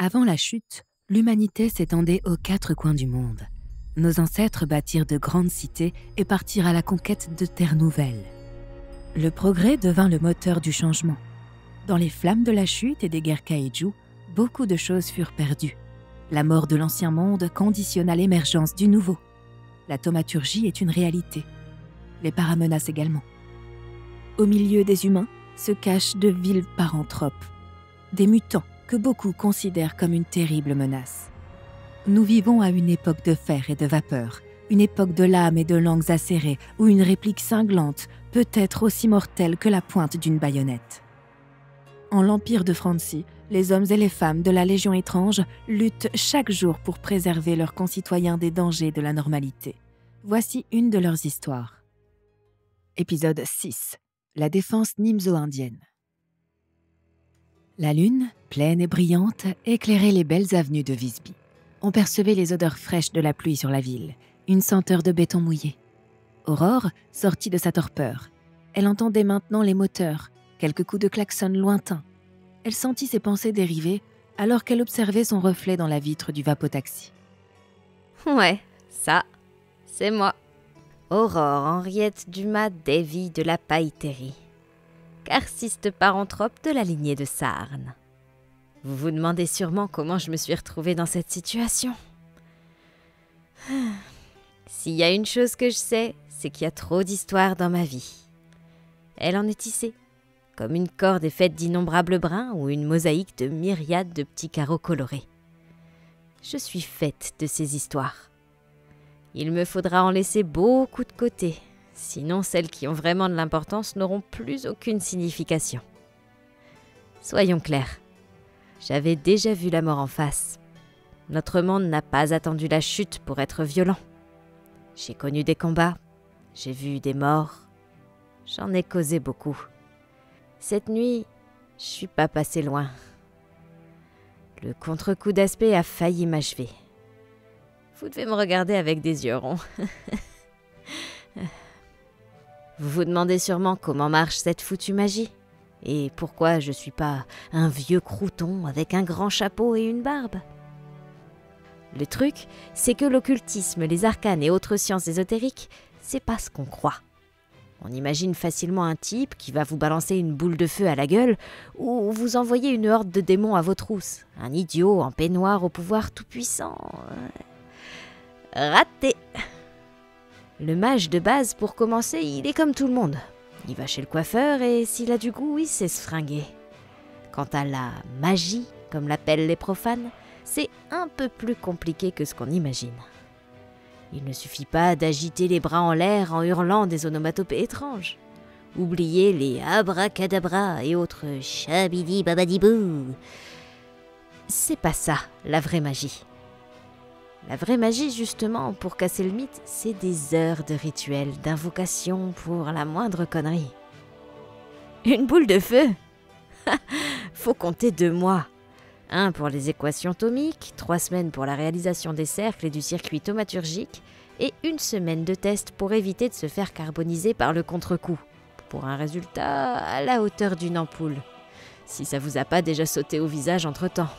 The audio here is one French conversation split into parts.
Avant la chute, l'humanité s'étendait aux 4 coins du monde. Nos ancêtres bâtirent de grandes cités et partirent à la conquête de terres nouvelles. Le progrès devint le moteur du changement. Dans les flammes de la chute et des guerres kaiju, beaucoup de choses furent perdues. La mort de l'ancien monde conditionna l'émergence du nouveau. La thaumaturgie est une réalité. Les paramenaces également. Au milieu des humains se cachent de vils paranthropes, des mutants que beaucoup considèrent comme une terrible menace. Nous vivons à une époque de fer et de vapeur, une époque de lames et de langues acérées où une réplique cinglante peut être aussi mortelle que la pointe d'une baïonnette. En l'empire de Francie, les hommes et les femmes de la Légion étrange luttent chaque jour pour préserver leurs concitoyens des dangers de la normalité. Voici une de leurs histoires. Épisode 6. La défense nimzo-indienne. La lune, pleine et brillante, éclairait les belles avenues de Visby. On percevait les odeurs fraîches de la pluie sur la ville, une senteur de béton mouillé. Aurore sortit de sa torpeur. Elle entendait maintenant les moteurs, quelques coups de klaxon lointains. Elle sentit ses pensées dériver alors qu'elle observait son reflet dans la vitre du vapotaxi. Ouais, ça, c'est moi. Aurore Henriette Dumas Davy de la Pailleterie, carciste paranthrope de la lignée de Sarne. Vous vous demandez sûrement comment je me suis retrouvée dans cette situation. S'il y a une chose que je sais, c'est qu'il y a trop d'histoires dans ma vie. Elle en est tissée, comme une corde est faite d'innombrables brins ou une mosaïque de myriades de petits carreaux colorés. Je suis faite de ces histoires. Il me faudra en laisser beaucoup de côté, sinon celles qui ont vraiment de l'importance n'auront plus aucune signification. Soyons clairs, j'avais déjà vu la mort en face. Notre monde n'a pas attendu la chute pour être violent. J'ai connu des combats, j'ai vu des morts, j'en ai causé beaucoup. Cette nuit, je suis pas passé loin. Le contre-coup d'aspect a failli m'achever. Vous devez me regarder avec des yeux ronds. Vous vous demandez sûrement comment marche cette foutue magie et pourquoi je suis pas un vieux crouton avec un grand chapeau et une barbe. Le truc, c'est que l'occultisme, les arcanes et autres sciences ésotériques, c'est pas ce qu'on croit. On imagine facilement un type qui va vous balancer une boule de feu à la gueule ou vous envoyer une horde de démons à vos trousses. Un idiot en peignoir au pouvoir tout-puissant. Raté. Le mage de base, pour commencer, il est comme tout le monde. Il va chez le coiffeur et s'il a du goût, il sait se fringuer. Quant à la magie, comme l'appellent les profanes, c'est un peu plus compliqué que ce qu'on imagine. Il ne suffit pas d'agiter les bras en l'air en hurlant des onomatopées étranges. Oubliez les abracadabra et autres chabidi babadibou. C'est pas ça, la vraie magie. La vraie magie, justement, pour casser le mythe, c'est des heures de rituels, d'invocation pour la moindre connerie. Une boule de feu? Faut compter 2 mois. 1 pour les équations thomiques, 3 semaines pour la réalisation des cercles et du circuit thaumaturgique, et 1 semaine de test pour éviter de se faire carboniser par le contre-coup, pour un résultat à la hauteur d'une ampoule, si ça vous a pas déjà sauté au visage entre-temps.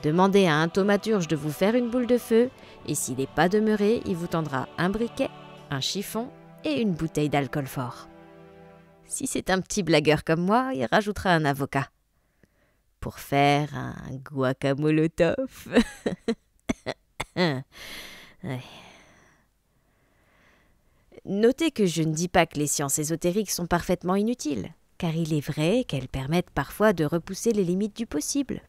Demandez à un thaumaturge de vous faire une boule de feu, et s'il n'est pas demeuré, il vous tendra un briquet, un chiffon et une bouteille d'alcool fort. Si c'est un petit blagueur comme moi, il rajoutera un avocat. Pour faire un guacamolotov. Ouais. Notez que je ne dis pas que les sciences ésotériques sont parfaitement inutiles, car il est vrai qu'elles permettent parfois de repousser les limites du possible.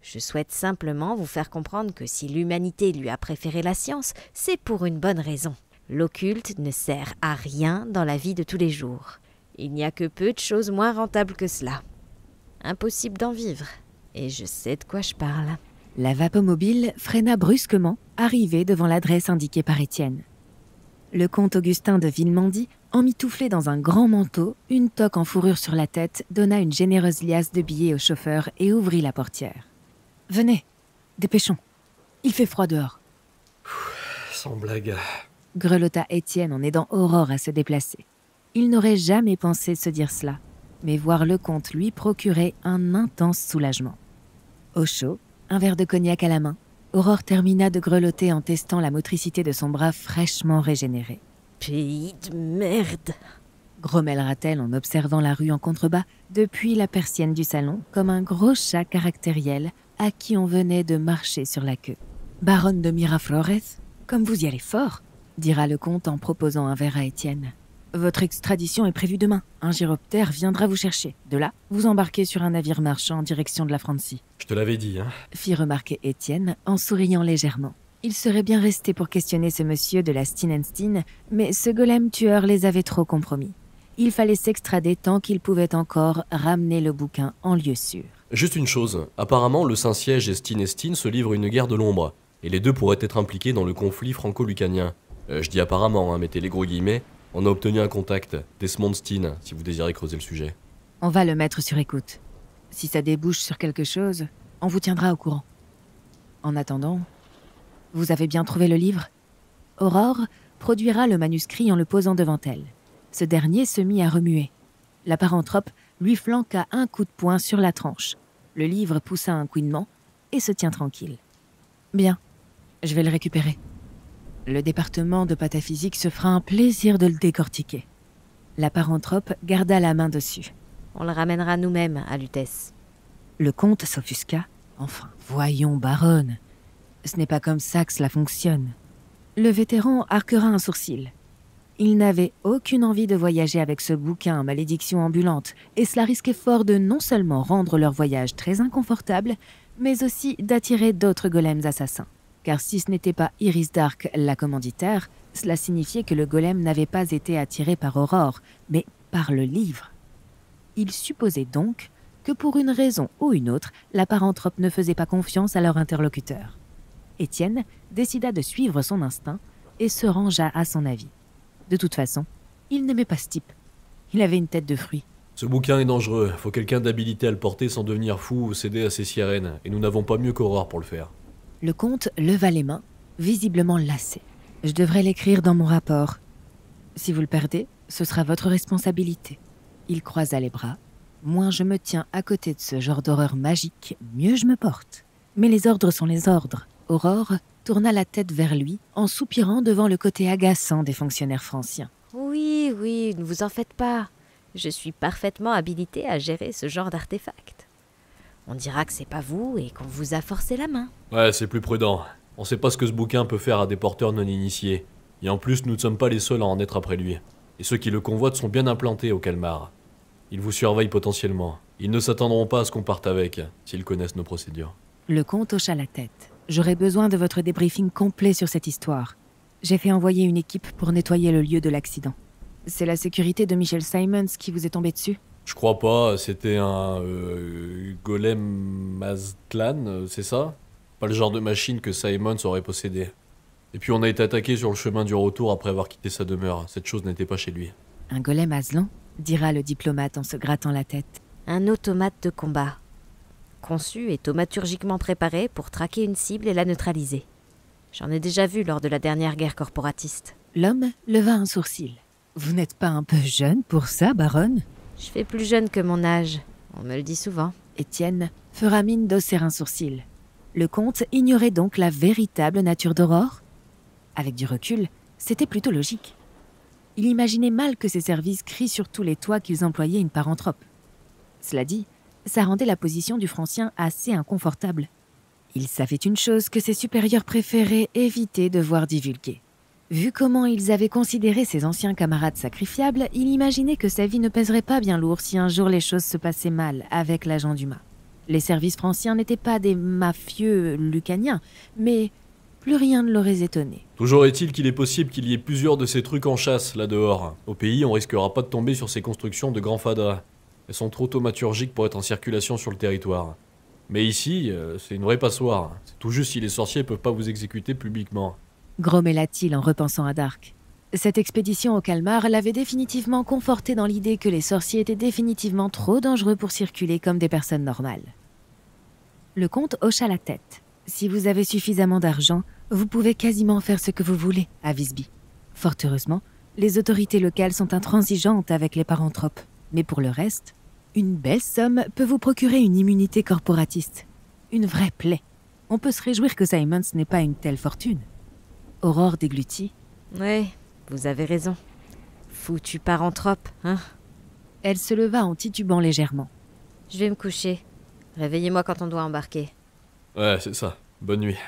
Je souhaite simplement vous faire comprendre que si l'humanité lui a préféré la science, c'est pour une bonne raison. L'occulte ne sert à rien dans la vie de tous les jours. Il n'y a que peu de choses moins rentables que cela. Impossible d'en vivre. Et je sais de quoi je parle. La vapomobile freina brusquement, arrivée devant l'adresse indiquée par Étienne. Le comte Augustin de Villemandie, emmitouflé dans un grand manteau, une toque en fourrure sur la tête, donna une généreuse liasse de billets au chauffeur et ouvrit la portière. « Venez, dépêchons. Il fait froid dehors. » Sans blague. Grelotta Étienne en aidant Aurore à se déplacer. Il n'aurait jamais pensé se dire cela, mais voir le comte lui procurait un intense soulagement. Au chaud, un verre de cognac à la main, Aurore termina de grelotter en testant la motricité de son bras fraîchement régénéré. « Pays de merde !» grommellera-t-elle en observant la rue en contrebas depuis la persienne du salon comme un gros chat caractériel à qui on venait de marcher sur la queue. « Baronne de Miraflores, comme vous y allez fort !» dira le comte en proposant un verre à Étienne. « Votre extradition est prévue demain. Un gyroptère viendra vous chercher. De là, vous embarquez sur un navire marchand en direction de la Francie. » Je te l'avais dit, hein. Fit remarquer Étienne en souriant légèrement. Il serait bien resté pour questionner ce monsieur de la Steen, mais ce golem tueur les avait trop compromis. Il fallait s'extrader tant qu'il pouvait encore ramener le bouquin en lieu sûr. Juste une chose, apparemment le Saint-Siège et Steen se livrent une guerre de l'ombre, et les deux pourraient être impliqués dans le conflit franco-lucanien. Je dis apparemment, hein, mettez les gros guillemets, on a obtenu un contact, Desmond Steen, si vous désirez creuser le sujet. On va le mettre sur écoute. Si ça débouche sur quelque chose, on vous tiendra au courant. En attendant, vous avez bien trouvé le livre ? Aurore produira le manuscrit en le posant devant elle. Ce dernier se mit à remuer. La paranthrope lui flanqua un coup de poing sur la tranche. Le livre poussa un couinement et se tient tranquille. Bien, je vais le récupérer. Le département de pataphysique se fera un plaisir de le décortiquer. La paranthrope garda la main dessus. On le ramènera nous-mêmes à Lutèce. Le comte s'offusqua. Enfin, voyons, baronne. Ce n'est pas comme ça que cela fonctionne. Le vétéran arquera un sourcil. Il n'avait aucune envie de voyager avec ce bouquin malédiction ambulante, et cela risquait fort de non seulement rendre leur voyage très inconfortable, mais aussi d'attirer d'autres golems assassins. Car si ce n'était pas Iris Dark, la commanditaire, cela signifiait que le golem n'avait pas été attiré par Aurore, mais par le livre. Il supposait donc que pour une raison ou une autre, la paranthrope ne faisait pas confiance à leur interlocuteur. Étienne décida de suivre son instinct et se rangea à son avis. De toute façon, il n'aimait pas ce type. Il avait une tête de fruit. Ce bouquin est dangereux, faut quelqu'un d'habilité à le porter sans devenir fou ou céder à ses sirènes, et nous n'avons pas mieux qu'Aurore pour le faire. Le comte leva les mains, visiblement lassé. Je devrais l'écrire dans mon rapport. Si vous le perdez, ce sera votre responsabilité. Il croisa les bras. Moins je me tiens à côté de ce genre d'horreur magique, mieux je me porte. Mais les ordres sont les ordres. Aurore tourna la tête vers lui en soupirant devant le côté agaçant des fonctionnaires franciens. Oui, ne vous en faites pas. Je suis parfaitement habilitée à gérer ce genre d'artefact. On dira que c'est pas vous et qu'on vous a forcé la main. Ouais, c'est plus prudent. On sait pas ce que ce bouquin peut faire à des porteurs non initiés. Et en plus, nous ne sommes pas les seuls à en être après lui. Et ceux qui le convoitent sont bien implantés au Calmar. Ils vous surveillent potentiellement. Ils ne s'attendront pas à ce qu'on parte avec, s'ils connaissent nos procédures. Le comte hocha la tête. J'aurais besoin de votre débriefing complet sur cette histoire. J'ai fait envoyer une équipe pour nettoyer le lieu de l'accident. C'est la sécurité de Michel Simons qui vous est tombée dessus ? Je crois pas, c'était un golem Maztlan, c'est ça ? Pas le genre de machine que Simons aurait possédé. Et puis on a été attaqué sur le chemin du retour après avoir quitté sa demeure. Cette chose n'était pas chez lui. Un golem Aslan ? Dira le diplomate en se grattant la tête. Un automate de combat. Conçu et thaumaturgiquement préparé pour traquer une cible et la neutraliser. J'en ai déjà vu lors de la dernière guerre corporatiste. L'homme leva un sourcil. Vous n'êtes pas un peu jeune pour ça, baronne ? Je fais plus jeune que mon âge, on me le dit souvent. Étienne fera mine d'hausser un sourcil. Le comte ignorait donc la véritable nature d'Aurore ? Avec du recul, c'était plutôt logique. Il imaginait mal que ses services crient sur tous les toits qu'ils employaient une paranthrope. Cela dit, ça rendait la position du Francien assez inconfortable. Il savait une chose que ses supérieurs préféraient éviter de voir divulguer. Vu comment ils avaient considéré ses anciens camarades sacrifiables, il imaginait que sa vie ne pèserait pas bien lourd si un jour les choses se passaient mal avec l'agent Dumas. Les services franciens n'étaient pas des mafieux lucaniens, mais plus rien ne l'aurait étonné. Toujours est-il qu'il est possible qu'il y ait plusieurs de ces trucs en chasse, là dehors. Au pays, on risquera pas de tomber sur ces constructions de grands fadas. Elles sont trop thaumaturgiques pour être en circulation sur le territoire. Mais ici, c'est une vraie passoire. C'est tout juste si les sorciers peuvent pas vous exécuter publiquement. Grommela-t-il en repensant à Dark. Cette expédition au Calmar l'avait définitivement conforté dans l'idée que les sorciers étaient définitivement trop dangereux pour circuler comme des personnes normales. Le comte hocha la tête. Si vous avez suffisamment d'argent, vous pouvez quasiment faire ce que vous voulez à Visby. Fort heureusement, les autorités locales sont intransigeantes avec les paranthropes. Mais pour le reste, une belle somme peut vous procurer une immunité corporatiste. une vraie plaie. On peut se réjouir que Simons n'ait pas une telle fortune. Aurore déglutit. Oui, vous avez raison. Foutu paranthrope, hein? Elle se leva en titubant légèrement. Je vais me coucher. Réveillez-moi quand on doit embarquer. Ouais, c'est ça. Bonne nuit.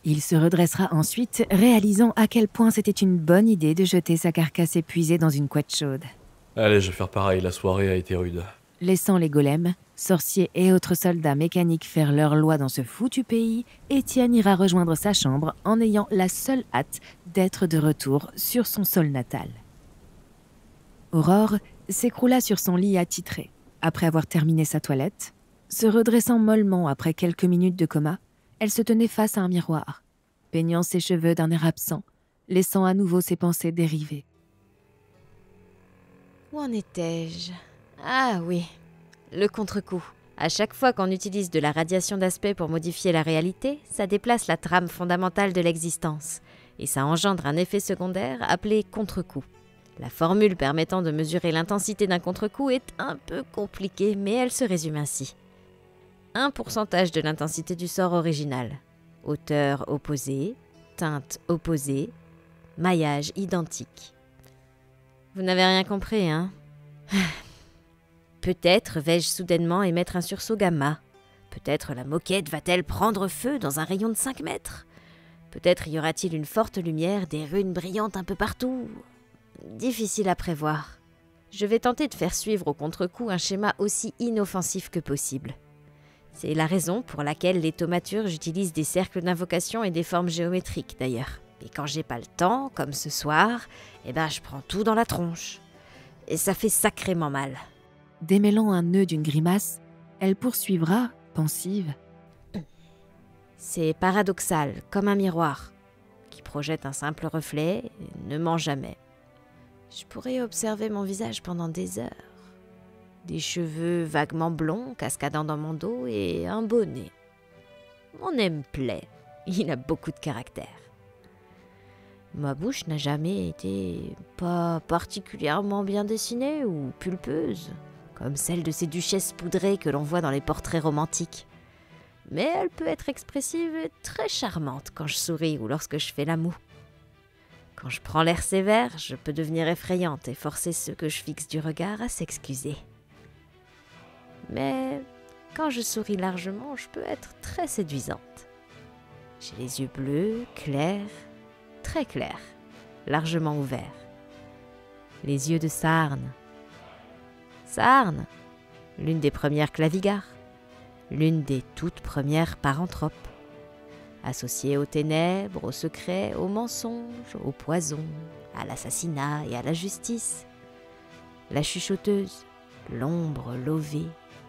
Il se redressera ensuite, réalisant à quel point c'était une bonne idée de jeter sa carcasse épuisée dans une couette chaude. Allez, je vais faire pareil, la soirée a été rude. Laissant les golems, sorciers et autres soldats mécaniques faire leur loi dans ce foutu pays, Étienne ira rejoindre sa chambre en ayant la seule hâte d'être de retour sur son sol natal. Aurore s'écroula sur son lit attitré, après avoir terminé sa toilette. Se redressant mollement après quelques minutes de coma, elle se tenait face à un miroir, peignant ses cheveux d'un air absent, laissant à nouveau ses pensées dériver. Où en étais-je? Ah oui, le contre-coup. À chaque fois qu'on utilise de la radiation d'aspect pour modifier la réalité, ça déplace la trame fondamentale de l'existence. Et ça engendre un effet secondaire appelé contre-coup. La formule permettant de mesurer l'intensité d'un contre-coup est un peu compliquée, mais elle se résume ainsi. Un pourcentage de l'intensité du sort original. Hauteur opposée, teinte opposée, maillage identique. Vous n'avez rien compris, hein? Peut-être vais-je soudainement émettre un sursaut gamma. Peut-être la moquette va-t-elle prendre feu dans un rayon de 5 mètres. Peut-être y aura-t-il une forte lumière, des runes brillantes un peu partout. Difficile à prévoir. Je vais tenter de faire suivre au contre-coup un schéma aussi inoffensif que possible. C'est la raison pour laquelle les thaumaturges utilisent des cercles d'invocation et des formes géométriques d'ailleurs. Et quand j'ai pas le temps, comme ce soir, je prends tout dans la tronche. Et ça fait sacrément mal. Démêlant un nœud d'une grimace, elle poursuivra, pensive. C'est paradoxal, comme un miroir, qui projette un simple reflet et ne ment jamais. Je pourrais observer mon visage pendant des heures. Des cheveux vaguement blonds cascadant dans mon dos et un beau nez. Mon nez me plaît, il a beaucoup de caractère. Ma bouche n'a jamais été pas particulièrement bien dessinée ou pulpeuse, comme celle de ces duchesses poudrées que l'on voit dans les portraits romantiques. Mais elle peut être expressive et très charmante quand je souris ou lorsque je fais la moue. Quand je prends l'air sévère, je peux devenir effrayante et forcer ceux que je fixe du regard à s'excuser. Mais quand je souris largement, je peux être très séduisante. J'ai les yeux bleus, clairs, très clairs, largement ouverts. Les yeux de Sarne. Sarne, l'une des premières clavigares, l'une des toutes premières paranthropes, associée aux ténèbres, aux secrets, aux mensonges, au poison, à l'assassinat et à la justice. La chuchoteuse, l'ombre lovée,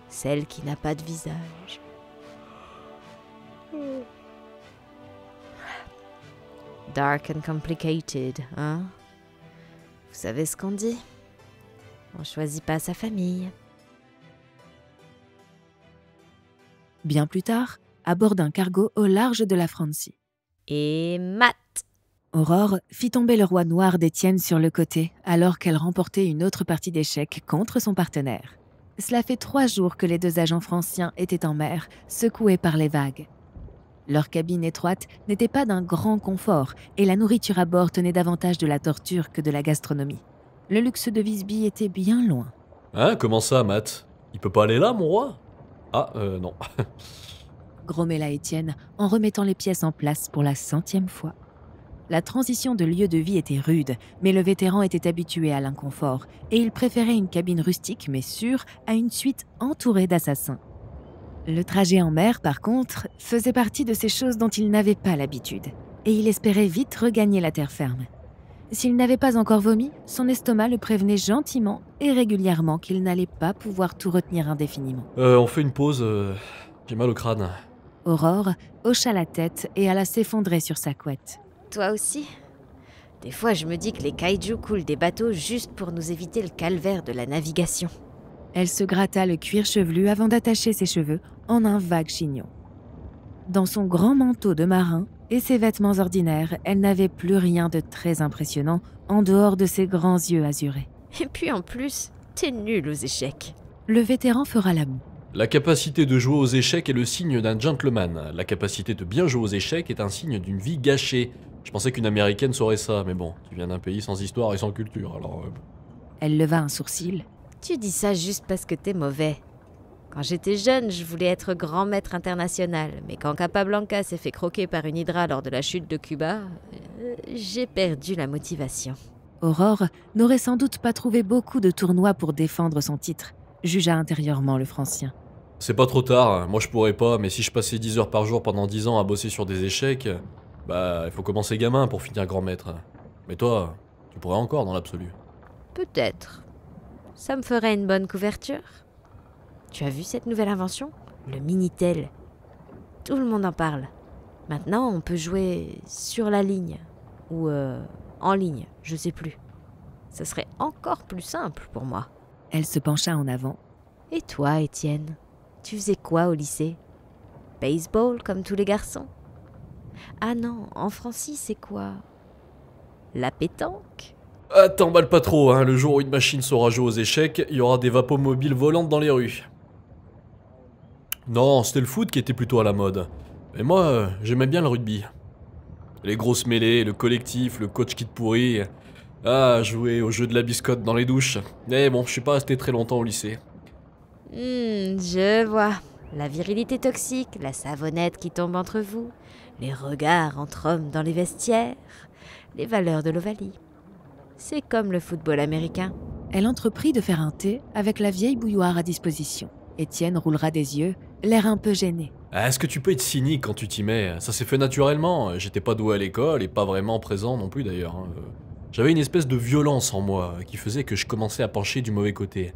celle qui n'a pas de visage. Dark and complicated, hein? Vous savez ce qu'on dit? On choisit pas sa famille. Bien plus tard, à bord d'un cargo au large de la Francie. Et Matt. Aurore fit tomber le roi noir d'Étienne sur le côté alors qu'elle remportait une autre partie d'échecs contre son partenaire. Cela fait 3 jours que les 2 agents franciens étaient en mer, secoués par les vagues. Leur cabine étroite n'était pas d'un grand confort et la nourriture à bord tenait davantage de la torture que de la gastronomie. Le luxe de Visby était bien loin. Hein, comment ça, Matt? Il peut pas aller là, mon roi? Ah, non. Grommela Étienne en remettant les pièces en place pour la 100e fois. La transition de lieu de vie était rude, mais le vétéran était habitué à l'inconfort et il préférait une cabine rustique mais sûre à une suite entourée d'assassins. Le trajet en mer, par contre, faisait partie de ces choses dont il n'avait pas l'habitude et il espérait vite regagner la terre ferme. S'il n'avait pas encore vomi, son estomac le prévenait gentiment et régulièrement qu'il n'allait pas pouvoir tout retenir indéfiniment. On fait une pause, j'ai mal au crâne. Aurore hocha la tête et alla s'effondrer sur sa couette. Toi aussi? Des fois, je me dis que les kaiju coulent des bateaux juste pour nous éviter le calvaire de la navigation. Elle se gratta le cuir chevelu avant d'attacher ses cheveux en un vague chignon. Dans son grand manteau de marin et ses vêtements ordinaires, elle n'avait plus rien de très impressionnant en dehors de ses grands yeux azurés. Et puis en plus, t'es nul aux échecs. Le vétéran fera la moue. La capacité de jouer aux échecs est le signe d'un gentleman. La capacité de bien jouer aux échecs est un signe d'une vie gâchée. Je pensais qu'une américaine saurait ça, mais bon, tu viens d'un pays sans histoire et sans culture, alors... Elle leva un sourcil. Tu dis ça juste parce que t'es mauvais. Quand j'étais jeune, je voulais être grand maître international, mais quand Capablanca s'est fait croquer par une hydra lors de la chute de Cuba, j'ai perdu la motivation. Aurore n'aurait sans doute pas trouvé beaucoup de tournois pour défendre son titre, jugea intérieurement le Francien. C'est pas trop tard, moi je pourrais pas, mais si je passais 10 heures par jour pendant 10 ans à bosser sur des échecs, bah il faut commencer gamin pour finir grand maître. Mais toi, tu pourrais encore dans l'absolu. Peut-être. Ça me ferait une bonne couverture. Tu as vu cette nouvelle invention? Le Minitel. Tout le monde en parle. Maintenant, on peut jouer sur la ligne. Ou en ligne, je sais plus. Ce serait encore plus simple pour moi. Elle se pencha en avant. Et toi, Étienne? Tu faisais quoi au lycée? Baseball comme tous les garçons? Ah non, en Francie, c'est quoi? La pétanque? Ah, t'emballe pas trop, hein. Le jour où une machine saura jouer aux échecs, il y aura des vapomobiles volantes dans les rues. Non, c'était le foot qui était plutôt à la mode. Mais moi, j'aimais bien le rugby. Les grosses mêlées, le collectif, le coach qui te pourrit. Ah, jouer au jeu de la biscotte dans les douches. Mais bon, je suis pas resté très longtemps au lycée. Je vois. La virilité toxique, la savonnette qui tombe entre vous, les regards entre hommes dans les vestiaires, les valeurs de l'Ovalie. C'est comme le football américain. Elle entreprit de faire un thé avec la vieille bouilloire à disposition. Étienne roulera des yeux, l'air un peu gêné. Ah, est-ce que tu peux être cynique quand tu t'y mets? Ça s'est fait naturellement. J'étais pas doué à l'école et pas vraiment présent non plus d'ailleurs. J'avais une espèce de violence en moi qui faisait que je commençais à pencher du mauvais côté.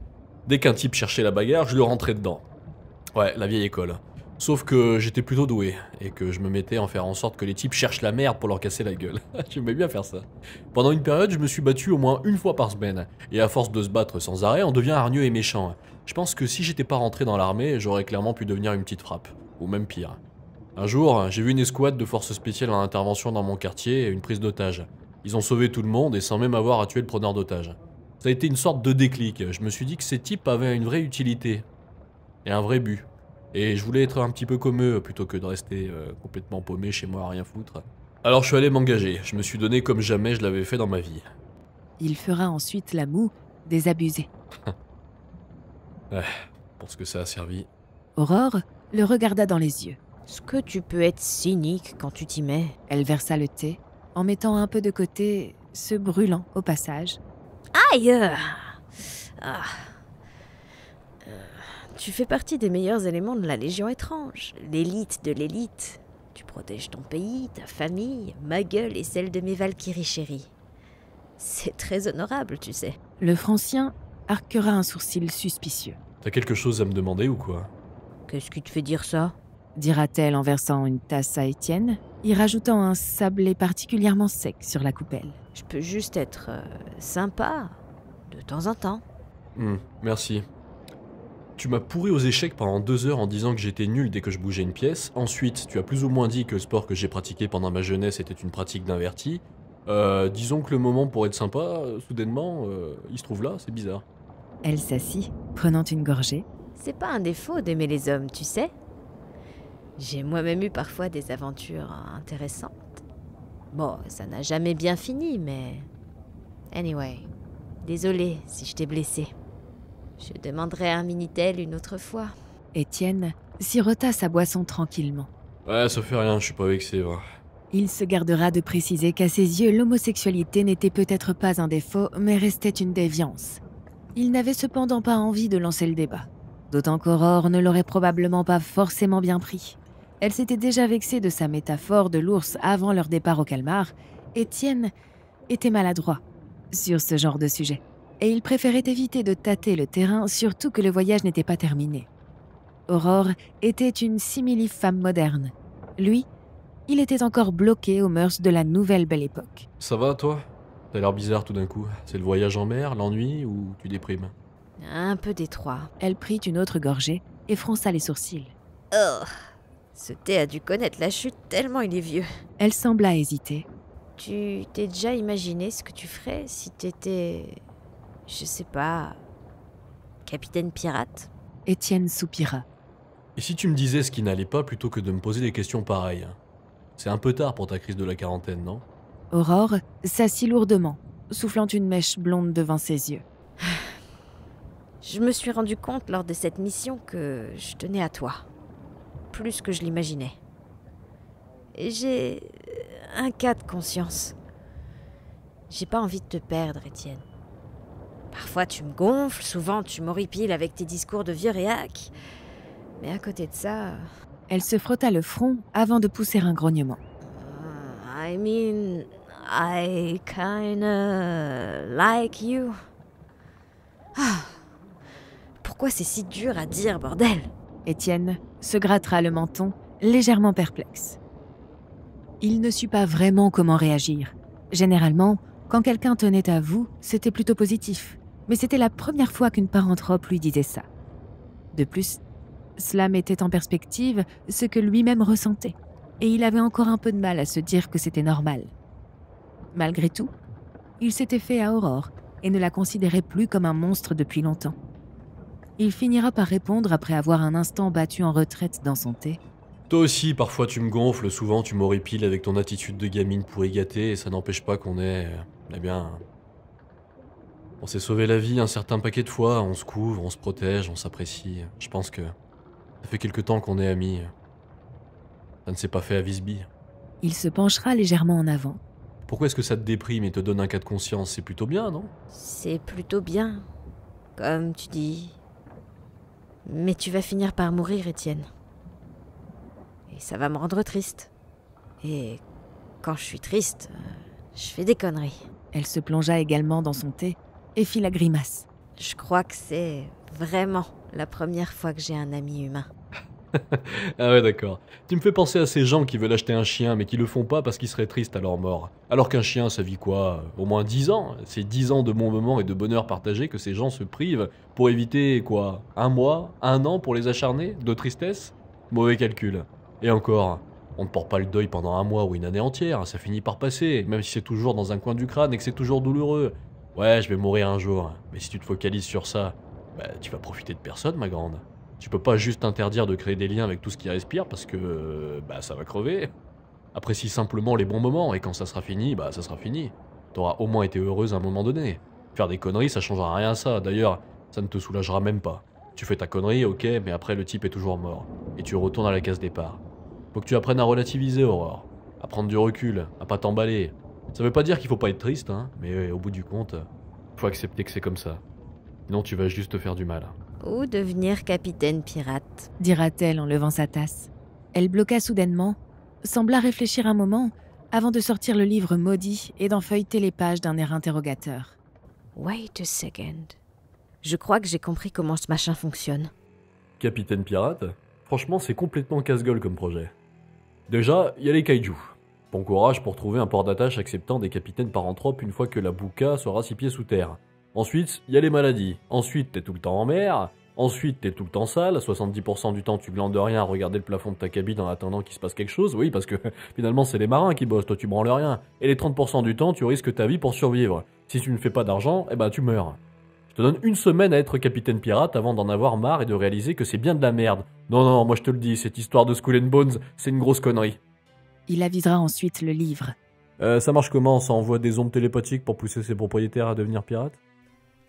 Dès qu'un type cherchait la bagarre, je le rentrais dedans. Ouais, la vieille école. Sauf que j'étais plutôt doué, et que je me mettais à faire en sorte que les types cherchent la merde pour leur casser la gueule. J'aimais bien faire ça. Pendant une période, je me suis battu au moins une fois par semaine, et à force de se battre sans arrêt, on devient hargneux et méchant. Je pense que si j'étais pas rentré dans l'armée, j'aurais clairement pu devenir une petite frappe. Ou même pire. Un jour, j'ai vu une escouade de forces spéciales en intervention dans mon quartier et une prise d'otage. Ils ont sauvé tout le monde et sans même avoir à tuer le preneur d'otage. Ça a été une sorte de déclic. Je me suis dit que ces types avaient une vraie utilité. Et un vrai but. Et je voulais être un petit peu comme eux, plutôt que de rester complètement paumé chez moi à rien foutre. Alors je suis allé m'engager. Je me suis donné comme jamais je l'avais fait dans ma vie. Il fera ensuite la moue désabusée. Pour ce que ça a servi. Aurore le regarda dans les yeux. Est-ce que tu peux être cynique quand tu t'y mets? Elle versa le thé, en mettant un peu de côté, se brûlant au passage. Aïe! Tu fais partie des meilleurs éléments de la Légion étrange, l'élite de l'élite. Tu protèges ton pays, ta famille, ma gueule et celle de mes Valkyries chéries. C'est très honorable, tu sais. Le Francien arquera un sourcil suspicieux. T'as quelque chose à me demander ou quoi? Qu'est-ce qui te fait dire ça? Dira-t-elle en versant une tasse à Étienne, y rajoutant un sablé particulièrement sec sur la coupelle. Je peux juste être sympa, de temps en temps. Merci. Tu m'as pourri aux échecs pendant 2 heures en disant que j'étais nul dès que je bougeais une pièce. Ensuite, tu as plus ou moins dit que le sport que j'ai pratiqué pendant ma jeunesse était une pratique d'inverti. Disons que le moment pour être sympa, soudainement, il se trouve là, c'est bizarre. Elle s'assit, prenant une gorgée. C'est pas un défaut d'aimer les hommes, tu sais. J'ai moi-même eu parfois des aventures intéressantes. Bon, ça n'a jamais bien fini, mais... Anyway, désolée si je t'ai blessée. Je demanderai un Minitel une autre fois. Étienne sirota sa boisson tranquillement. Ouais, ça fait rien, je suis pas vexé, va. Il se gardera de préciser qu'à ses yeux, l'homosexualité n'était peut-être pas un défaut, mais restait une déviance. Il n'avait cependant pas envie de lancer le débat. D'autant qu'Aurore ne l'aurait probablement pas forcément bien pris. Elle s'était déjà vexée de sa métaphore de l'ours avant leur départ au calmar. Étienne était maladroit sur ce genre de sujet. Et il préférait éviter de tâter le terrain, surtout que le voyage n'était pas terminé. Aurore était une simili-femme moderne. Lui, il était encore bloqué aux mœurs de la nouvelle belle époque. Ça va, toi? T'as l'air bizarre tout d'un coup. C'est le voyage en mer, l'ennui, ou tu déprimes? Un peu détroit. Elle prit une autre gorgée et fronça les sourcils. Oh, ce thé a dû connaître la chute tellement il est vieux. Elle sembla hésiter. Tu t'es déjà imaginé ce que tu ferais si t'étais... je sais pas... capitaine pirate? Étienne soupira. Et si tu me disais ce qui n'allait pas plutôt que de me poser des questions pareilles? C'est un peu tard pour ta crise de la quarantaine, non? Aurore s'assit lourdement, soufflant une mèche blonde devant ses yeux. Je me suis rendu compte lors de cette mission que je tenais à toi. Plus que je l'imaginais. Et j'ai un cas de conscience. J'ai pas envie de te perdre, Étienne. Parfois tu me gonfles, souvent tu m'horripiles avec tes discours de vieux réac. Mais à côté de ça... Elle se frotta le front avant de pousser un grognement. I mean, I kinda like you. Ah, pourquoi c'est si dur à dire, bordel? Étienne se grattera le menton, légèrement perplexe. Il ne sut pas vraiment comment réagir. Généralement, quand quelqu'un tenait à vous, c'était plutôt positif. Mais c'était la première fois qu'une paranthrope lui disait ça. De plus, cela mettait en perspective ce que lui-même ressentait. Et il avait encore un peu de mal à se dire que c'était normal. Malgré tout, il s'était fait à Aurore et ne la considérait plus comme un monstre depuis longtemps. Il finira par répondre après avoir un instant battu en retraite dans son thé. Toi aussi, parfois tu me gonfles, souvent tu m'horripiles avec ton attitude de gamine pourri gâtée, et ça n'empêche pas qu'on est... Eh bien... On s'est sauvé la vie un certain paquet de fois, on se couvre, on se protège, on s'apprécie. Je pense que... Ça fait quelque temps qu'on est amis. Ça ne s'est pas fait à Visby. Il se penchera légèrement en avant. Pourquoi est-ce que ça te déprime et te donne un cas de conscience? C'est plutôt bien, non? C'est plutôt bien, comme tu dis. Mais tu vas finir par mourir, Étienne. Et ça va me rendre triste. Et quand je suis triste, je fais des conneries. Elle se plongea également dans son thé et fit la grimace. Je crois que c'est vraiment la première fois que j'ai un ami humain. Ah ouais, d'accord. Tu me fais penser à ces gens qui veulent acheter un chien mais qui le font pas parce qu'ils seraient tristes à leur mort. Alors qu'un chien, ça vit quoi? Au moins 10 ans. C'est 10 ans de bons moments et de bonheur partagé que ces gens se privent pour éviter, quoi, 1 mois, 1 an pour les acharner de tristesse? Mauvais calcul. Et encore, on ne porte pas le deuil pendant 1 mois ou une année entière, ça finit par passer, même si c'est toujours dans un coin du crâne et que c'est toujours douloureux. Ouais, je vais mourir un jour, mais si tu te focalises sur ça, bah, tu vas profiter de personne, ma grande. Tu peux pas juste interdire de créer des liens avec tout ce qui respire parce que bah ça va crever. Apprécie simplement les bons moments et quand ça sera fini, bah ça sera fini. T'auras au moins été heureuse à un moment donné. Faire des conneries, ça changera rien à ça. D'ailleurs, ça ne te soulagera même pas. Tu fais ta connerie, ok, mais après le type est toujours mort. Et tu retournes à la case départ. Faut que tu apprennes à relativiser, Aurore. À prendre du recul, à pas t'emballer. Ça veut pas dire qu'il faut pas être triste, hein, mais au bout du compte, faut accepter que c'est comme ça. Sinon tu vas juste te faire du mal. Ou devenir capitaine pirate. Dira-t-elle en levant sa tasse. Elle bloqua soudainement, sembla réfléchir un moment, avant de sortir le livre maudit et d'en feuilleter les pages d'un air interrogateur. Wait a second. Je crois que j'ai compris comment ce machin fonctionne. Capitaine pirate? Franchement, c'est complètement casse-gueule comme projet. Déjà, il y a les kaijus. Bon courage pour trouver un port d'attache acceptant des capitaines paranthropes une fois que la bouca sera 6 pieds sous terre. Ensuite, il y a les maladies. Ensuite, t'es tout le temps en mer. Ensuite, t'es tout le temps sale. 70% du temps, tu glandes rien à regarder le plafond de ta cabine en attendant qu'il se passe quelque chose. Oui, parce que finalement, c'est les marins qui bossent. Toi, tu branles rien. Et les 30% du temps, tu risques ta vie pour survivre. Si tu ne fais pas d'argent, eh ben, tu meurs. Je te donne 1 semaine à être capitaine pirate avant d'en avoir marre et de réaliser que c'est bien de la merde. Non, moi je te le dis, cette histoire de Skull and Bones, c'est une grosse connerie. Il avisera ensuite le livre. Ça marche comment? Ça envoie des ondes télépathiques pour pousser ses propriétaires à devenir pirates?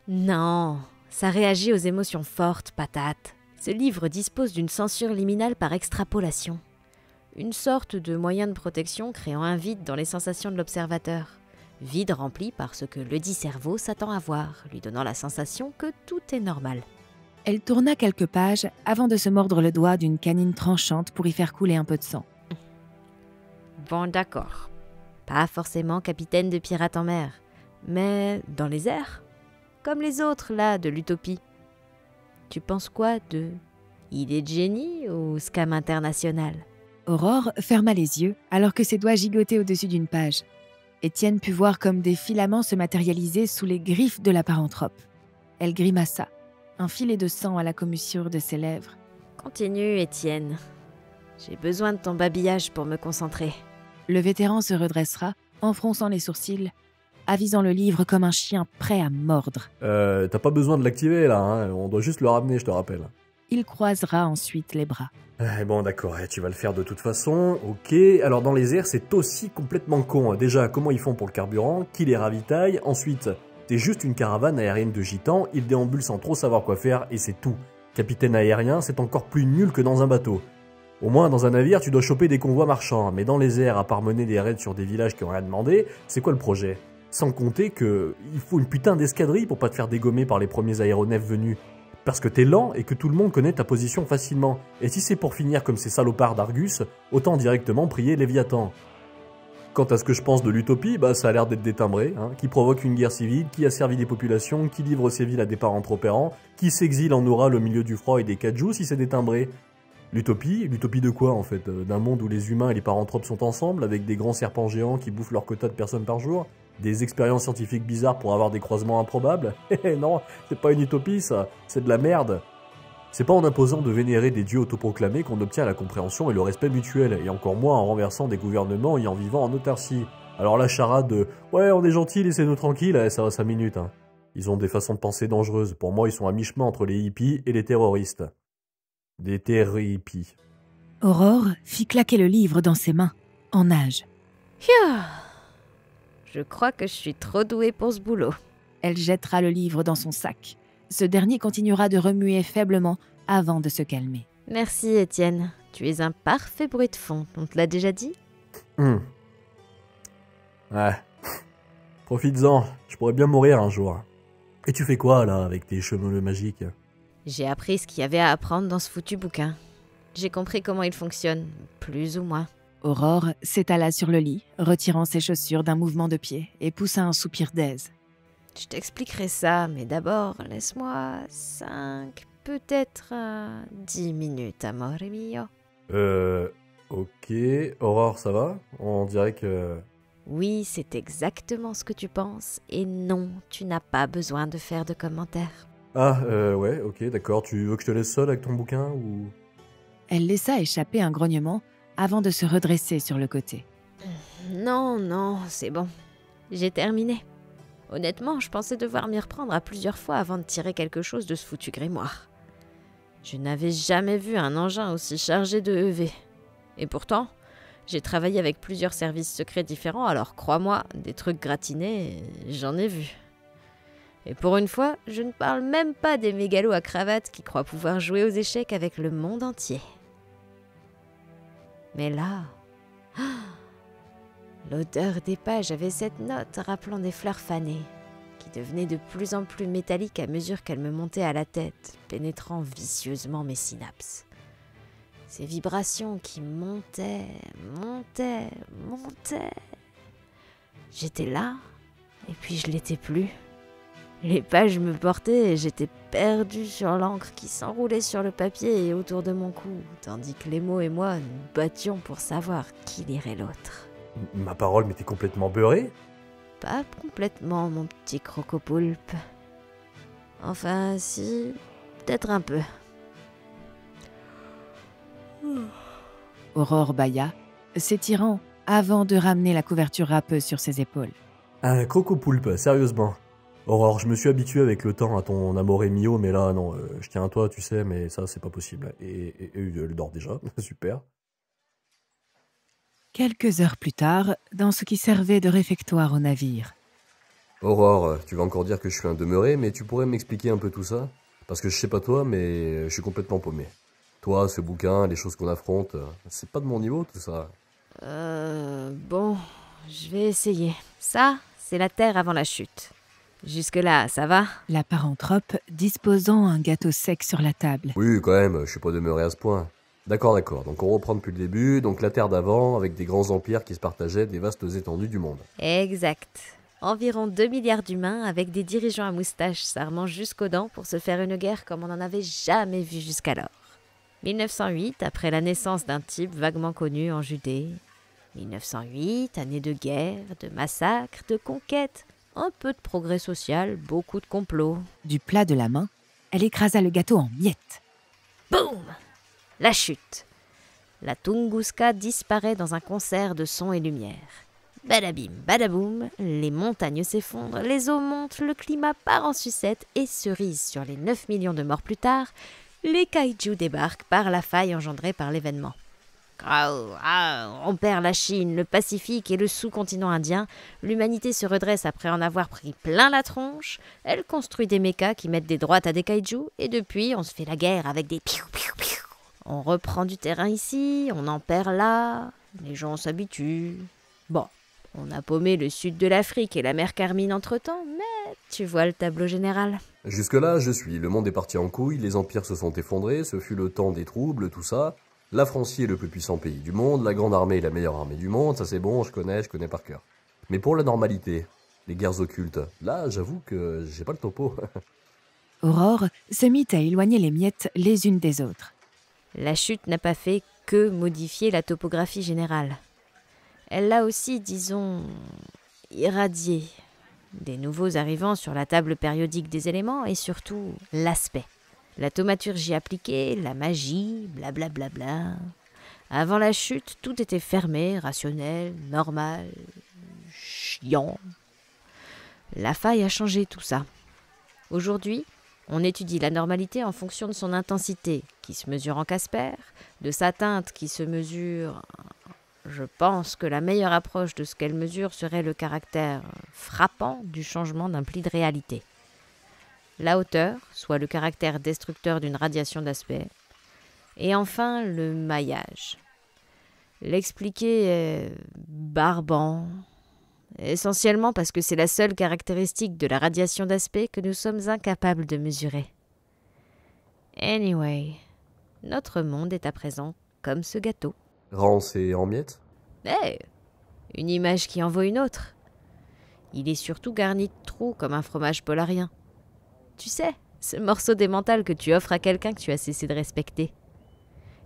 Non, ça réagit aux émotions fortes, patate. Ce livre dispose d'une censure liminale par extrapolation. Une sorte de moyen de protection créant un vide dans les sensations de l'observateur. Vide rempli par ce que ledit cerveau s'attend à voir, lui donnant la sensation que tout est normal. Elle tourna quelques pages avant de se mordre le doigt d'une canine tranchante pour y faire couler un peu de sang. Bon, d'accord. Pas forcément capitaine de pirates en mer, mais dans les airs. Comme les autres, là, de l'utopie. Tu penses quoi de idée de génie ou scam international? Aurore ferma les yeux alors que ses doigts gigotaient au-dessus d'une page. Étienne put voir comme des filaments se matérialiser sous les griffes de la paranthrope. Elle grimaça, un filet de sang à la commissure de ses lèvres. Continue, Étienne. J'ai besoin de ton babillage pour me concentrer. Le vétéran se redressera, en fronçant les sourcils, avisant le livre comme un chien prêt à mordre. T'as pas besoin de l'activer là, hein. On doit juste le ramener, je te rappelle. il croisera ensuite les bras. Bon d'accord, tu vas le faire de toute façon, ok. Alors dans les airs, c'est aussi complètement con. Déjà, comment ils font pour le carburant? Qui les ravitaille? Ensuite, c'est juste une caravane aérienne de gitans, ils déambulent sans trop savoir quoi faire et c'est tout. Capitaine aérien, c'est encore plus nul que dans un bateau. Au moins, dans un navire, tu dois choper des convois marchands, mais dans les airs, à part mener des raids sur des villages qui ont rien demandé, c'est quoi le projet? Sans compter que il faut une putain d'escadrille pour pas te faire dégommer par les premiers aéronefs venus. Parce que t'es lent et que tout le monde connaît ta position facilement. Et si c'est pour finir comme ces salopards d'Argus, autant directement prier Léviathan. Quant à ce que je pense de l'utopie, ça a l'air d'être détimbré, qui provoque une guerre civile, qui asservit des populations, qui livre ses villes à des parents trop errants, qui s'exile en Oural au milieu du froid et des kaijus si c'est détimbré. L'utopie de quoi en fait? D'un monde où les humains et les paranthropes sont ensemble, avec des grands serpents géants qui bouffent leur quota de personnes par jour? Des expériences scientifiques bizarres pour avoir des croisements improbables? Non, c'est pas une utopie ça, c'est de la merde. C'est pas en imposant de vénérer des dieux autoproclamés qu'on obtient la compréhension et le respect mutuel, et encore moins en renversant des gouvernements et en vivant en autarcie. Alors la charade de « ouais, on est gentil, laissez-nous tranquille », ça va 5 minutes. Ils ont des façons de penser dangereuses. Pour moi, ils sont à mi-chemin entre les hippies et les terroristes. Des terri-hippies. Aurore fit claquer le livre dans ses mains, en nage. Je crois que je suis trop douée pour ce boulot. Elle jettera le livre dans son sac. Ce dernier continuera de remuer faiblement avant de se calmer. Merci Étienne, tu es un parfait bruit de fond, on te l'a déjà dit? Ouais. Profites-en, je pourrais bien mourir un jour. Et tu fais quoi là avec tes cheveux magiques? J'ai appris ce qu'il y avait à apprendre dans ce foutu bouquin. J'ai compris comment il fonctionne, plus ou moins. Aurore s'étala sur le lit, retirant ses chaussures d'un mouvement de pied et poussa un soupir d'aise. Je t'expliquerai ça, mais d'abord, laisse-moi 5, peut-être 10 minutes, amore mio. Ok. Aurore, ça va? On dirait que... Oui, c'est exactement ce que tu penses, et non, tu n'as pas besoin de faire de commentaires. Ouais, ok, d'accord. Tu veux que je te laisse seule avec ton bouquin, ou... Elle laissa échapper un grognement avant de se redresser sur le côté. Non, c'est bon. J'ai terminé. Honnêtement, je pensais devoir m'y reprendre à plusieurs fois avant de tirer quelque chose de ce foutu grimoire. Je n'avais jamais vu un engin aussi chargé de EV. Et pourtant, j'ai travaillé avec plusieurs services secrets différents, alors crois-moi, des trucs gratinés, j'en ai vu. Et pour une fois, je ne parle même pas des mégalos à cravate qui croient pouvoir jouer aux échecs avec le monde entier. Mais là... l'odeur des pages avait cette note rappelant des fleurs fanées, qui devenaient de plus en plus métalliques à mesure qu'elles me montaient à la tête, pénétrant vicieusement mes synapses. Ces vibrations qui montaient. J'étais là, et puis je l'étais plus. Les pages me portaient et j'étais perdue sur l'encre qui s'enroulait sur le papier et autour de mon cou, tandis que les mots et moi nous battions pour savoir qui lirait l'autre. Ma parole m'était complètement beurrée? Pas complètement, mon petit crocopoulpe. Enfin, si, peut-être un peu. Aurore bâilla, s'étirant avant de ramener la couverture râpeuse sur ses épaules. Un crocopoulpe, sérieusement. Aurore, je me suis habitué avec le temps à ton amore mio, mais là, non, je tiens à toi, tu sais, mais ça, c'est pas possible. Et elle dort déjà, super. Quelques heures plus tard, dans ce qui servait de réfectoire au navire. Aurore, tu vas encore dire que je suis un demeuré, mais tu pourrais m'expliquer un peu tout ça? Parce que je sais pas toi, mais je suis complètement paumé. Toi, ce bouquin, les choses qu'on affronte, c'est pas de mon niveau tout ça. Bon, je vais essayer. Ça, c'est la Terre avant la chute. Jusque-là, ça va? La paranthrope disposant un gâteau sec sur la table. Oui, quand même, je suis pas demeuré à ce point. D'accord, donc on reprend depuis le début, donc la Terre d'avant, avec des grands empires qui se partageaient des vastes étendues du monde. Exact. Environ 2 milliards d'humains avec des dirigeants à moustache s'armant jusqu'aux dents pour se faire une guerre comme on n'en avait jamais vu jusqu'alors. 1908, après la naissance d'un type vaguement connu en Judée. 1908, année de guerre, de massacres, de conquêtes, un peu de progrès social, beaucoup de complots. Du plat de la main, elle écrasa le gâteau en miettes. Boum! La chute. La Tunguska disparaît dans un concert de sons et lumière. Badabim, badaboum, les montagnes s'effondrent, les eaux montent, le climat part en sucette et cerise sur les 9 millions de morts plus tard, les kaijus débarquent par la faille engendrée par l'événement. On perd la Chine, le Pacifique et le sous-continent indien. L'humanité se redresse après en avoir pris plein la tronche. Elle construit des mechas qui mettent des droites à des kaijus. Et depuis, on se fait la guerre avec des piou-piou-piou. On reprend du terrain ici, on en perd là. Les gens s'habituent. Bon, on a paumé le sud de l'Afrique et la mer Carmine entre-temps, mais tu vois le tableau général. Jusque-là, je suis. Le monde est parti en couille, les empires se sont effondrés, ce fut le temps des troubles, tout ça. La France est le plus puissant pays du monde, la grande armée est la meilleure armée du monde, ça c'est bon, je connais par cœur. Mais pour la normalité, les guerres occultes, là j'avoue que j'ai pas le topo. Aurore se mit à éloigner les miettes les unes des autres. La chute n'a pas fait que modifier la topographie générale. Elle l'a aussi, disons, irradié. Des nouveaux arrivants sur la table périodique des éléments et surtout l'aspect. La thaumaturgie appliquée, la magie, blablabla. Bla bla bla. Avant la chute, tout était fermé, rationnel, normal, chiant. La faille a changé tout ça. Aujourd'hui, on étudie la normalité en fonction de son intensité, qui se mesure en Casper, de sa teinte qui se mesure... Je pense que la meilleure approche de ce qu'elle mesure serait le caractère frappant du changement d'un pli de réalité. La hauteur, soit le caractère destructeur d'une radiation d'aspect. Et enfin, le maillage. L'expliquer est barbant, essentiellement parce que c'est la seule caractéristique de la radiation d'aspect que nous sommes incapables de mesurer. Anyway, notre monde est à présent comme ce gâteau. Rance et en miettes? Une image qui en vaut une autre. Il est surtout garni de trous comme un fromage polarien. Tu sais, ce morceau d'émental que tu offres à quelqu'un que tu as cessé de respecter.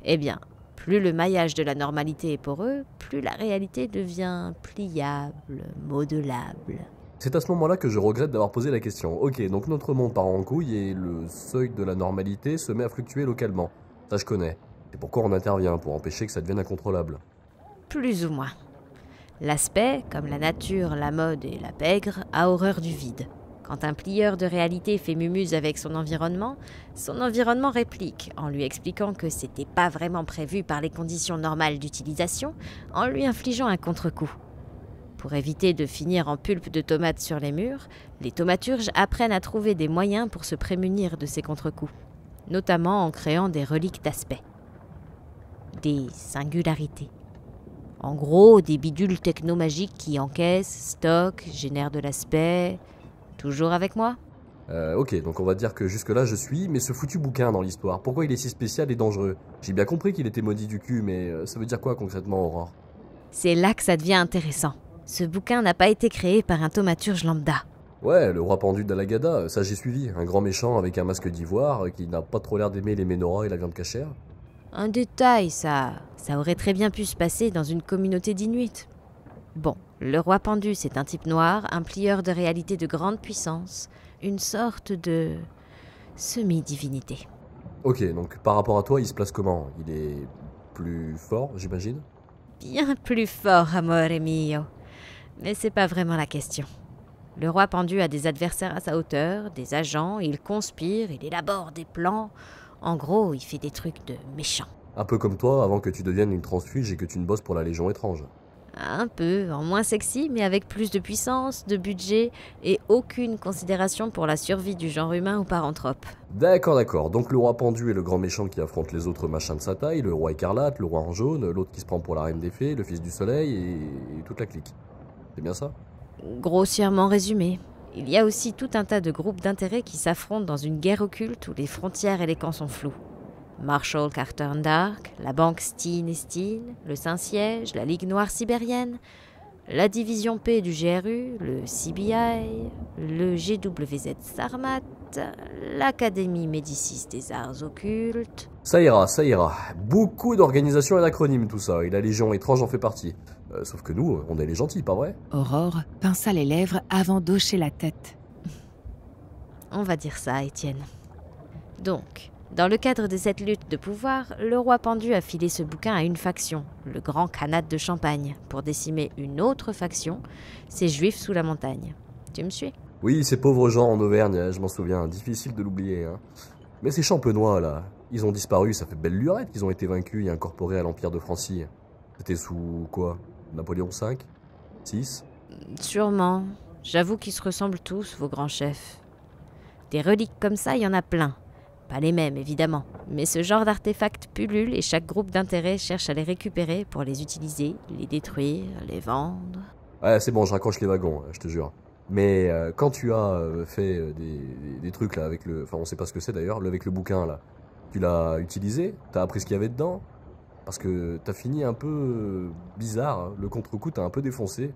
Eh bien, plus le maillage de la normalité est poreux, plus la réalité devient pliable, modelable. C'est à ce moment-là que je regrette d'avoir posé la question. Ok, donc notre monde part en couille et le seuil de la normalité se met à fluctuer localement. Ça je connais. C'est pourquoi on intervient, pour empêcher que ça devienne incontrôlable. Plus ou moins. L'aspect, comme la nature, la mode et la pègre, a horreur du vide. Quand un plieur de réalité fait mumuse avec son environnement réplique en lui expliquant que c'était pas vraiment prévu par les conditions normales d'utilisation, en lui infligeant un contre-coup. Pour éviter de finir en pulpe de tomates sur les murs, les thaumaturges apprennent à trouver des moyens pour se prémunir de ces contre-coups, notamment en créant des reliques d'aspect. Des singularités. En gros, des bidules technomagiques qui encaissent, stockent, génèrent de l'aspect... Toujours avec moi? Ok, donc on va dire que jusque-là je suis, mais ce foutu bouquin dans l'histoire, pourquoi il est si spécial et dangereux? J'ai bien compris qu'il était maudit du cul, mais ça veut dire quoi concrètement, Aurore? C'est là que ça devient intéressant. Ce bouquin n'a pas été créé par un thaumaturge lambda. Ouais, le roi pendu d'Alagada, ça j'ai suivi. Un grand méchant avec un masque d'ivoire qui n'a pas trop l'air d'aimer les menorahs et la viande cachère. Un détail, ça. Ça aurait très bien pu se passer dans une communauté d'Inuits. Bon, le roi pendu, c'est un type noir, un plieur de réalité de grande puissance, une sorte de semi-divinité. Ok, donc par rapport à toi, il se place comment? Il est plus fort, j'imagine? Bien plus fort, amore mio. Mais c'est pas vraiment la question. Le roi pendu a des adversaires à sa hauteur, des agents, il conspire, il élabore des plans. En gros, il fait des trucs de méchants. Un peu comme toi, avant que tu deviennes une transfuge et que tu ne bosses pour la Légion étrange. Un peu, en moins sexy, mais avec plus de puissance, de budget et aucune considération pour la survie du genre humain ou paranthrope. D'accord. Donc le roi pendu est le grand méchant qui affronte les autres machins de sa taille, le roi écarlate, le roi en jaune, l'autre qui se prend pour la reine des fées, le fils du soleil et toute la clique. C'est bien ça? Grossièrement résumé. Il y a aussi tout un tas de groupes d'intérêts qui s'affrontent dans une guerre occulte où les frontières et les camps sont flous. Marshall Carter Dark, la banque Steen & Steen, le Saint-Siège, la Ligue Noire Sibérienne, la division P du GRU, le CBI, le GWZ Sarmat, l'Académie Médicis des Arts Occultes... Ça ira. Beaucoup d'organisations et d'acronymes tout ça, et la Légion étrange en fait partie. Sauf que nous, on est les gentils, pas vrai? Aurore pinça les lèvres avant d'hocher la tête. On va dire ça, Étienne. Donc... Dans le cadre de cette lutte de pouvoir, le roi pendu a filé ce bouquin à une faction, le Grand Khanat de Champagne, pour décimer une autre faction, ces Juifs sous la montagne. Tu me suis? Oui, ces pauvres gens en Auvergne, je m'en souviens, difficile de l'oublier. Hein. Mais ces champenois là, Ils ont disparu, ça fait belle lurette qu'ils ont été vaincus et incorporés à l'Empire de Francie. C'était sous quoi? Napoléon V? 6? Sûrement. J'avoue qu'ils se ressemblent tous, vos grands chefs. Des reliques comme ça, il y en a plein. Pas les mêmes, évidemment. Mais ce genre d'artefacts pullule et chaque groupe d'intérêt cherche à les récupérer pour les utiliser, les détruire, les vendre. Ouais, c'est bon, je raccroche les wagons, je te jure. Mais quand tu as fait des trucs là avec le... Enfin, on sait pas ce que c'est d'ailleurs, avec le bouquin là. Tu l'as utilisé? T'as appris ce qu'il y avait dedans? Parce que t'as fini un peu bizarre, hein. Le contre-coup t'a un peu défoncé.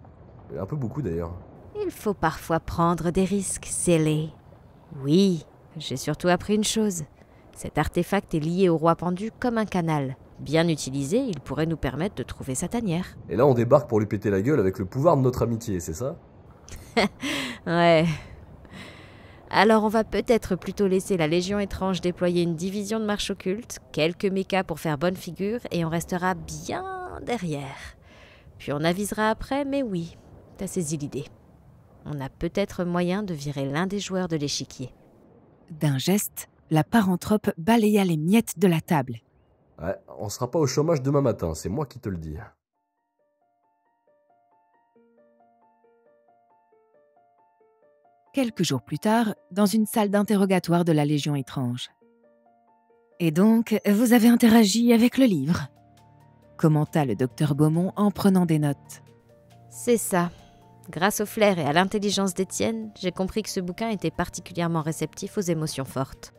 Un peu beaucoup d'ailleurs. Il faut parfois prendre des risques, scellés. Oui, j'ai surtout appris une chose. Cet artefact est lié au roi pendu comme un canal. Bien utilisé, il pourrait nous permettre de trouver sa tanière. Et là on débarque pour lui péter la gueule avec le pouvoir de notre amitié, c'est ça? Ouais. Alors on va peut-être plutôt laisser la Légion étrange déployer une division de marche occulte, quelques mechas pour faire bonne figure, et on restera bien derrière. Puis on avisera après, mais oui, t'as saisi l'idée. On a peut-être moyen de virer l'un des joueurs de l'échiquier. D'un geste, la paranthrope balaya les miettes de la table. Ouais, on sera pas au chômage demain matin, c'est moi qui te le dis. Quelques jours plus tard, dans une salle d'interrogatoire de la Légion étrange. Et donc, vous avez interagi avec le livre, commenta le docteur Beaumont en prenant des notes. C'est ça. Grâce au flair et à l'intelligence d'Étienne, j'ai compris que ce bouquin était particulièrement réceptif aux émotions fortes.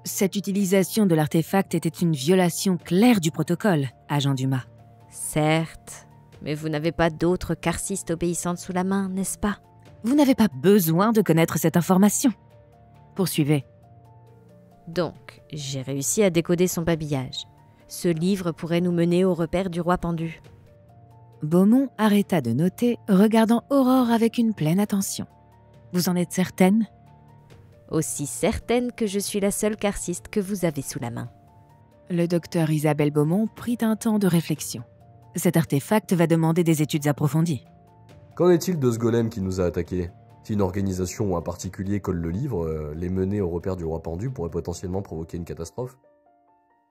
Cette utilisation de l'artefact était une violation claire du protocole, agent Dumas. Certes, mais vous n'avez pas d'autres carcistes obéissantes sous la main, n'est-ce pas? Vous n'avez pas besoin de connaître cette information. Poursuivez. Donc, j'ai réussi à décoder son babillage. Ce livre pourrait nous mener au repère du roi pendu. Beaumont arrêta de noter, regardant Aurore avec une pleine attention. Vous en êtes certaine? Aussi certaine que je suis la seule carciste que vous avez sous la main. Le docteur Isabelle Beaumont prit un temps de réflexion. Cet artefact va demander des études approfondies. Qu'en est-il de ce golem qui nous a attaqués? Si une organisation ou un particulier colle le livre, les mener au repère du roi pendu pourrait potentiellement provoquer une catastrophe?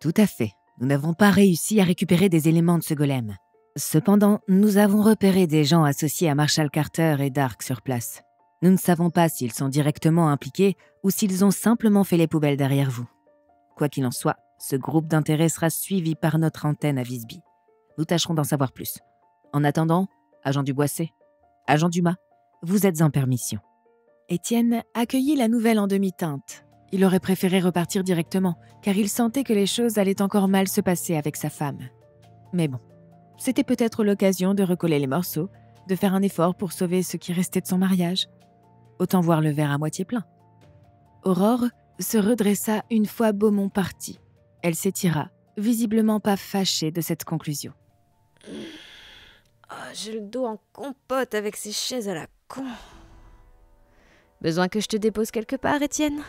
Tout à fait. Nous n'avons pas réussi à récupérer des éléments de ce golem. Cependant, nous avons repéré des gens associés à Marshall Carter et Dark sur place. Nous ne savons pas s'ils sont directement impliqués ou s'ils ont simplement fait les poubelles derrière vous. Quoi qu'il en soit, ce groupe d'intérêt sera suivi par notre antenne à Visby. Nous tâcherons d'en savoir plus. En attendant, agent Duboisset, agent Dumas, vous êtes en permission. Étienne accueillit la nouvelle en demi-teinte. Il aurait préféré repartir directement, car il sentait que les choses allaient encore mal se passer avec sa femme. Mais bon, c'était peut-être l'occasion de recoller les morceaux, de faire un effort pour sauver ce qui restait de son mariage. Autant voir le verre à moitié plein. Aurore se redressa une fois Beaumont parti. Elle s'étira, visiblement pas fâchée de cette conclusion. Oh, j'ai le dos en compote avec ces chaises à la con. Besoin que je te dépose quelque part, Étienne?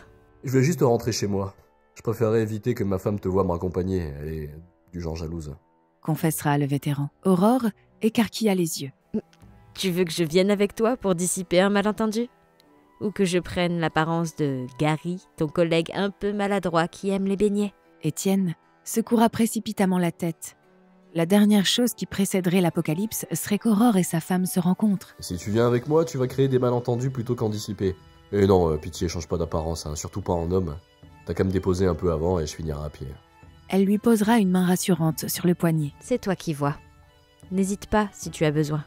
Je vais juste rentrer chez moi. Je préférerais éviter que ma femme te voie m'accompagner, elle est du genre jalouse. Confessera le vétéran. Aurore écarquilla les yeux. Tu veux que je vienne avec toi pour dissiper un malentendu? Ou que je prenne l'apparence de Gary, ton collègue un peu maladroit qui aime les beignets? Étienne secoura précipitamment la tête. La dernière chose qui précéderait l'apocalypse serait qu'Aurore et sa femme se rencontrent. Si tu viens avec moi, tu vas créer des malentendus plutôt qu'en dissiper. Et non, pitié, change pas d'apparence, hein, surtout pas en homme. T'as qu'à me déposer un peu avant et je finirai à pied. Elle lui posera une main rassurante sur le poignet. C'est toi qui vois. N'hésite pas si tu as besoin.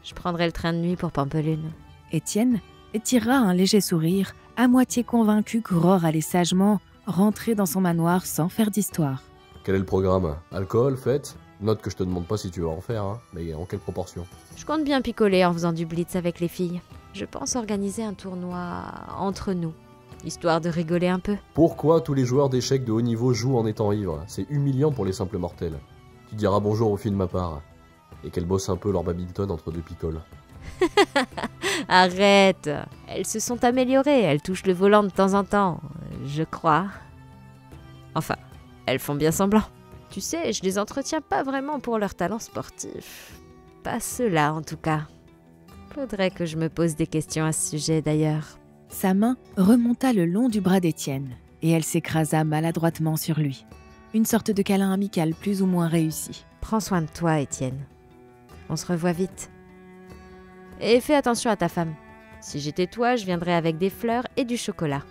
Je prendrai le train de nuit pour Pampelune. Étienne tira un léger sourire, à moitié convaincu qu'Aurore allait sagement rentrer dans son manoir sans faire d'histoire. Quel est le programme? Alcool, fête? Note que je te demande pas si tu vas en faire, hein, mais en quelle proportion? Je compte bien picoler en faisant du blitz avec les filles. Je pense organiser un tournoi entre nous, histoire de rigoler un peu. Pourquoi tous les joueurs d'échecs de haut niveau jouent en étant ivres? C'est humiliant pour les simples mortels. Tu diras bonjour aux filles de ma part, et qu'elles bossent un peu leur badminton entre deux picoles. Arrête! Elles se sont améliorées, elles touchent le volant de temps en temps, je crois. Enfin, elles font bien semblant. Tu sais, je les entretiens pas vraiment pour leur talent sportif. Pas ceux-là, en tout cas. Faudrait que je me pose des questions à ce sujet, d'ailleurs. Sa main remonta le long du bras d'Étienne. et elle s'écrasa maladroitement sur lui. Une sorte de câlin amical plus ou moins réussi. Prends soin de toi, Étienne. On se revoit vite. Et fais attention à ta femme. Si j'étais toi, je viendrais avec des fleurs et du chocolat.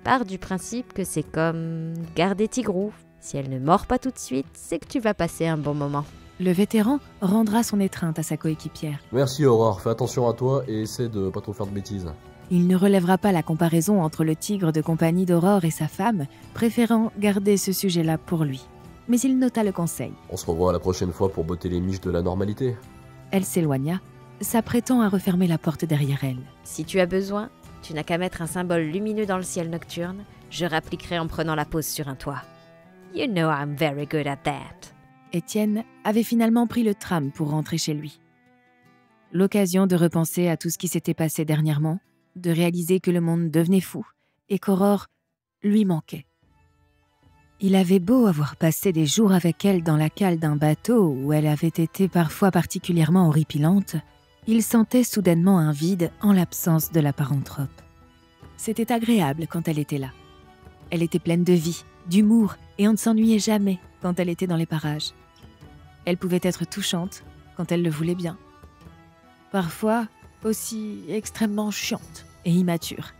Pars du principe que c'est comme garder Tigrou. Si elle ne mord pas tout de suite, c'est que tu vas passer un bon moment. Le vétéran rendra son étreinte à sa coéquipière. Merci Aurore, fais attention à toi et essaie de pas trop faire de bêtises. Il ne relèvera pas la comparaison entre le tigre de compagnie d'Aurore et sa femme, préférant garder ce sujet-là pour lui. Mais il nota le conseil. On se revoit la prochaine fois pour botter les miches de la normalité. Elle s'éloigna, s'apprêtant à refermer la porte derrière elle. Si tu as besoin, tu n'as qu'à mettre un symbole lumineux dans le ciel nocturne. Je réappliquerai en prenant la pause sur un toit. You know I'm very good at that. Étienne avait finalement pris le tram pour rentrer chez lui. L'occasion de repenser à tout ce qui s'était passé dernièrement, de réaliser que le monde devenait fou et qu'Aurore lui manquait. Il avait beau avoir passé des jours avec elle dans la cale d'un bateau où elle avait été parfois particulièrement horripilante, il sentait soudainement un vide en l'absence de la paranthrope. C'était agréable quand elle était là. Elle était pleine de vie, d'humour et on ne s'ennuyait jamais quand elle était dans les parages. Elle pouvait être touchante quand elle le voulait bien. Parfois aussi extrêmement chiante et immature.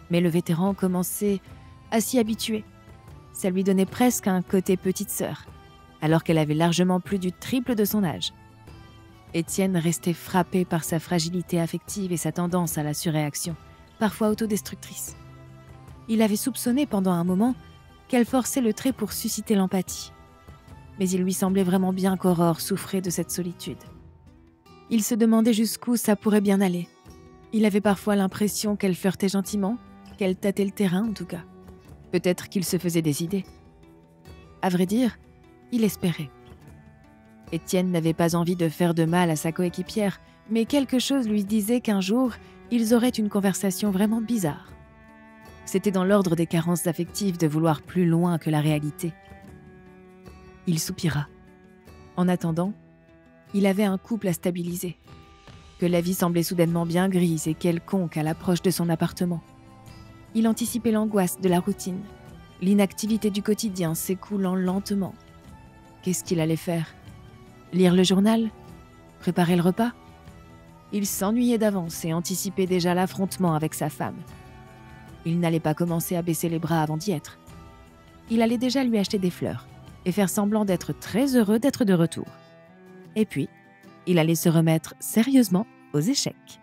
Mais le vétéran commençait à s'y habituer. Ça lui donnait presque un côté petite sœur, alors qu'elle avait largement plus du triple de son âge. Étienne restait frappé par sa fragilité affective et sa tendance à la surréaction, parfois autodestructrice. Il avait soupçonné pendant un moment qu'elle forçait le trait pour susciter l'empathie. Mais il lui semblait vraiment bien qu'Aurore souffrait de cette solitude. Il se demandait jusqu'où ça pourrait bien aller. Il avait parfois l'impression qu'elle flirtait gentiment, qu'elle tâtait le terrain en tout cas. Peut-être qu'il se faisait des idées. À vrai dire, il espérait. Étienne n'avait pas envie de faire de mal à sa coéquipière, mais quelque chose lui disait qu'un jour, ils auraient une conversation vraiment bizarre. C'était dans l'ordre des carences affectives de vouloir plus loin que la réalité. Il soupira. En attendant, il avait un couple à stabiliser. Que la vie semblait soudainement bien grise et quelconque à l'approche de son appartement. Il anticipait l'angoisse de la routine, l'inactivité du quotidien s'écoulant lentement. Qu'est-ce qu'il allait faire? Lire le journal? Préparer le repas? Il s'ennuyait d'avance et anticipait déjà l'affrontement avec sa femme. Il n'allait pas commencer à baisser les bras avant d'y être. Il allait déjà lui acheter des fleurs et faire semblant d'être très heureux d'être de retour. Et puis, il allait se remettre sérieusement aux échecs.